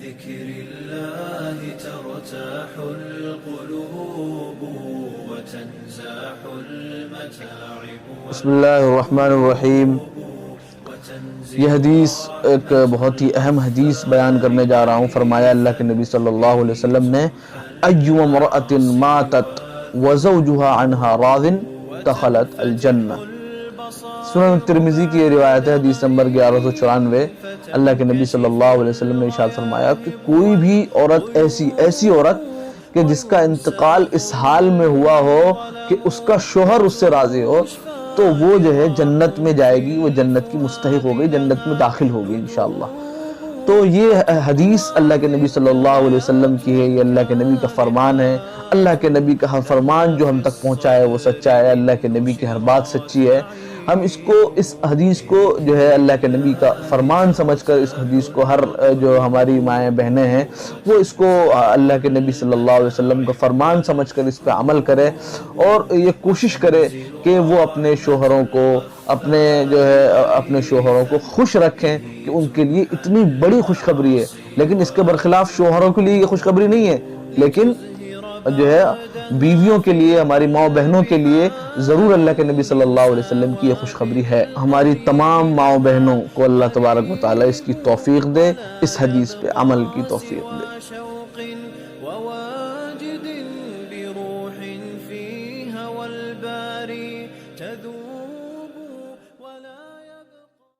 بذكر الله ترتاح القلوب وتنزاح المتاعب بسم اللہ الرحمن الرحیم. یہ حدیث ایک بہت ہی اہم حدیث بیان کرنے جا رہا ہوں. فرمایا اللہ کے نبی صلی اللہ علیہ وسلم نے ایو امرأة ماتت وزوجها عنها راض دخلت الجنہ. سنن ترمذی کی یہ روایت ہے، حدیث نمبر 1194. اللہ کے نبی صلی اللہ علیہ وسلم نے ارشاد فرمایا کہ کوئی بھی عورت ایسی عورت کہ جس کا انتقال اس حال میں ہوا ہو کہ اس کا شوہر اس سے راضی ہو، تو وہ جو ہے جنت میں جائے گی، وہ جنت کی مستحق ہو گئی، جنت میں داخل ہوگی انشاءاللہ. تو یہ حدیث اللہ کے نبی صلی اللہ علیہ وسلم کی ہے، یہ اللہ کے نبی کا فرمان ہے. اللہ کے نبی کا ہر فرمان جو ہم تک پہنچا ہے وہ سچا ہے، اللہ کے نبی کی ہر بات سچی ہے. ہم اس حدیث کو جو ہے اللہ کے نبی کا فرمان سمجھ کر اس حدیث کو ہر جو ہماری مائیں بہنیں ہیں وہ اس کو اللہ کے نبی صلی اللہ علیہ وسلم کا فرمان سمجھ کر اس پہ عمل کرے، اور یہ کوشش کرے کہ وہ اپنے شوہروں کو اپنے شوہروں کو خوش رکھیں کہ ان کے لیے اتنی بڑی خوشخبری ہے. لیکن اس کے برخلاف شوہروں کے لیے یہ خوشخبری نہیں ہے، لیکن جو ہے بیویوں کے لیے، ہماری ماں بہنوں کے لیے ضرور اللہ کے نبی صلی اللہ علیہ وسلم کی یہ خوشخبری ہے. ہماری تمام ماں بہنوں کو اللہ تبارک و تعالی اس کی توفیق دے، اس حدیث پہ عمل کی توفیق دے.